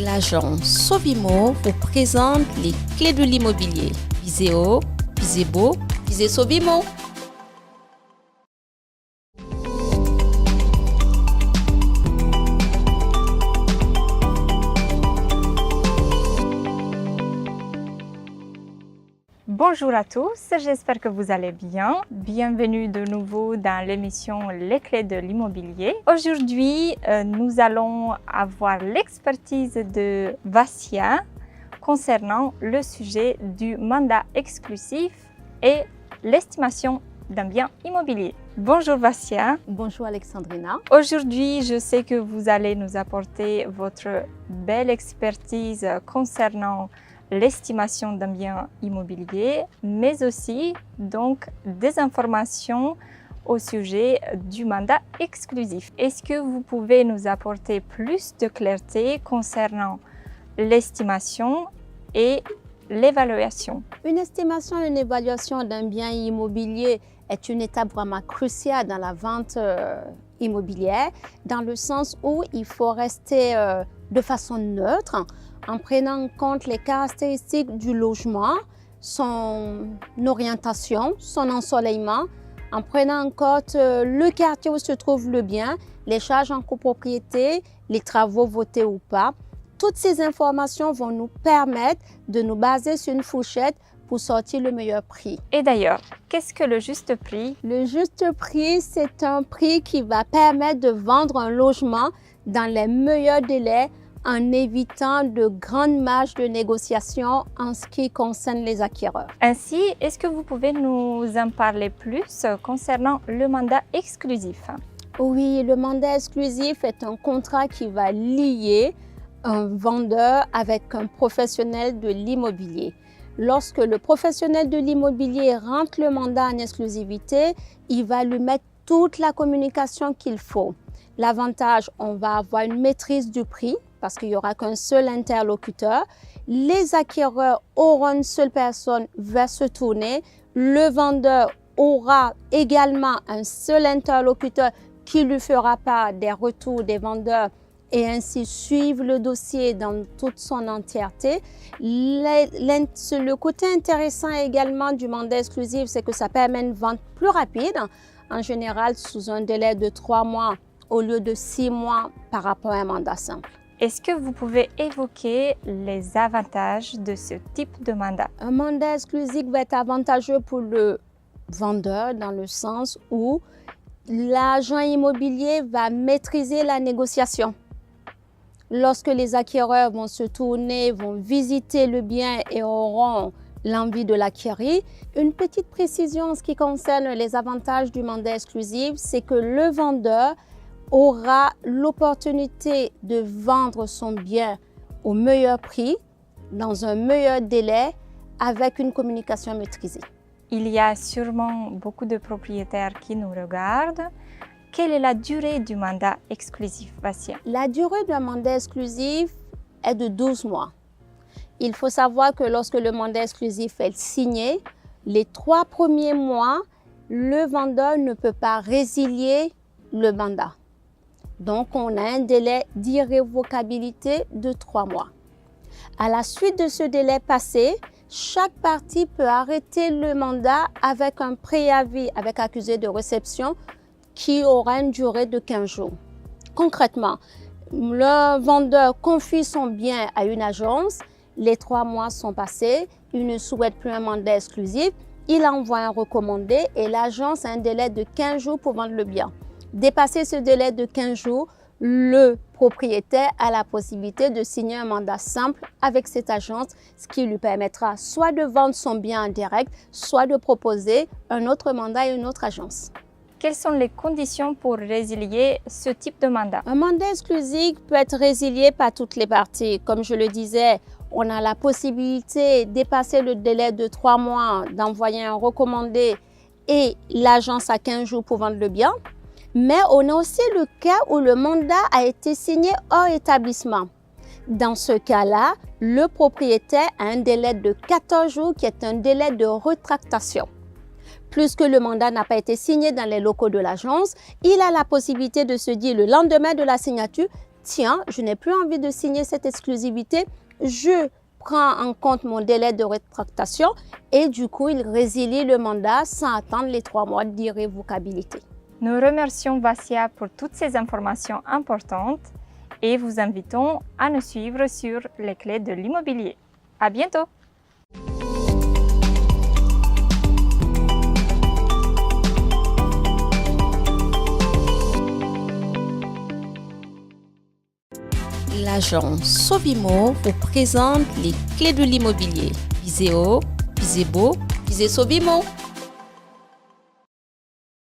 L'agence Sovimo vous présente les clés de l'immobilier. Visez haut, visez beau, visez Sovimo. Bonjour à tous, j'espère que vous allez bien. Bienvenue de nouveau dans l'émission Les clés de l'immobilier. Aujourd'hui, nous allons avoir l'expertise de Vassia concernant le sujet du mandat exclusif et l'estimation d'un bien immobilier. Bonjour Vassia. Bonjour Alexandrina. Aujourd'hui, je sais que vous allez nous apporter votre belle expertise concernant l'estimation d'un bien immobilier, mais aussi donc des informations au sujet du mandat exclusif. Est-ce que vous pouvez nous apporter plus de clarté concernant l'estimation et l'évaluation? Une estimation et une évaluation d'un bien immobilier est une étape vraiment cruciale dans la vente immobilière, dans le sens où il faut rester de façon neutre, en prenant en compte les caractéristiques du logement, son orientation, son ensoleillement, en prenant en compte le quartier où se trouve le bien, les charges en copropriété, les travaux votés ou pas. Toutes ces informations vont nous permettre de nous baser sur une fourchette pour sortir le meilleur prix. Et d'ailleurs, qu'est-ce que le juste prix? Le juste prix, c'est un prix qui va permettre de vendre un logement dans les meilleurs délais, en évitant de grandes marges de négociation en ce qui concerne les acquéreurs. Ainsi, est-ce que vous pouvez nous en parler plus concernant le mandat exclusif? Oui, le mandat exclusif est un contrat qui va lier un vendeur avec un professionnel de l'immobilier. Lorsque le professionnel de l'immobilier rentre le mandat en exclusivité, il va lui mettre toute la communication qu'il faut. L'avantage, on va avoir une maîtrise du prix, parce qu'il n'y aura qu'un seul interlocuteur. Les acquéreurs auront une seule personne vers se tourner. Le vendeur aura également un seul interlocuteur qui lui fera part des retours des vendeurs et ainsi suivre le dossier dans toute son entièreté. Le côté intéressant également du mandat exclusif, c'est que ça permet une vente plus rapide, en général sous un délai de 3 mois au lieu de 6 mois par rapport à un mandat simple. Est-ce que vous pouvez évoquer les avantages de ce type de mandat? Un mandat exclusif va être avantageux pour le vendeur dans le sens où l'agent immobilier va maîtriser la négociation. Lorsque les acquéreurs vont se tourner, vont visiter le bien et auront l'envie de l'acquérir, une petite précision en ce qui concerne les avantages du mandat exclusif, c'est que le vendeur aura l'opportunité de vendre son bien au meilleur prix, dans un meilleur délai, avec une communication maîtrisée. Il y a sûrement beaucoup de propriétaires qui nous regardent. Quelle est la durée du mandat exclusif, Vassia? La durée d'un mandat exclusif est de 12 mois. Il faut savoir que lorsque le mandat exclusif est signé, les 3 premiers mois, le vendeur ne peut pas résilier le mandat. Donc, on a un délai d'irrévocabilité de 3 mois. À la suite de ce délai passé, chaque partie peut arrêter le mandat avec un préavis avec accusé de réception qui aura une durée de 15 jours. Concrètement, le vendeur confie son bien à une agence, les 3 mois sont passés, il ne souhaite plus un mandat exclusif, il envoie un recommandé et l'agence a un délai de 15 jours pour vendre le bien. Dépasser ce délai de 15 jours, le propriétaire a la possibilité de signer un mandat simple avec cette agence, ce qui lui permettra soit de vendre son bien en direct, soit de proposer un autre mandat à une autre agence. Quelles sont les conditions pour résilier ce type de mandat? Un mandat exclusif peut être résilié par toutes les parties. Comme je le disais, on a la possibilité de dépasser le délai de 3 mois, d'envoyer un recommandé et l'agence a 15 jours pour vendre le bien. Mais on a aussi le cas où le mandat a été signé hors établissement. Dans ce cas-là, le propriétaire a un délai de 14 jours qui est un délai de rétractation. Puisque le mandat n'a pas été signé dans les locaux de l'agence, il a la possibilité de se dire le lendemain de la signature, tiens, je n'ai plus envie de signer cette exclusivité, je prends en compte mon délai de rétractation et du coup, il résilie le mandat sans attendre les 3 mois d'irrévocabilité. Nous remercions Vassia pour toutes ces informations importantes et vous invitons à nous suivre sur les clés de l'immobilier. À bientôt! L'agent Sovimo vous présente les clés de l'immobilier. Visez haut, visez beau, visez Sovimo.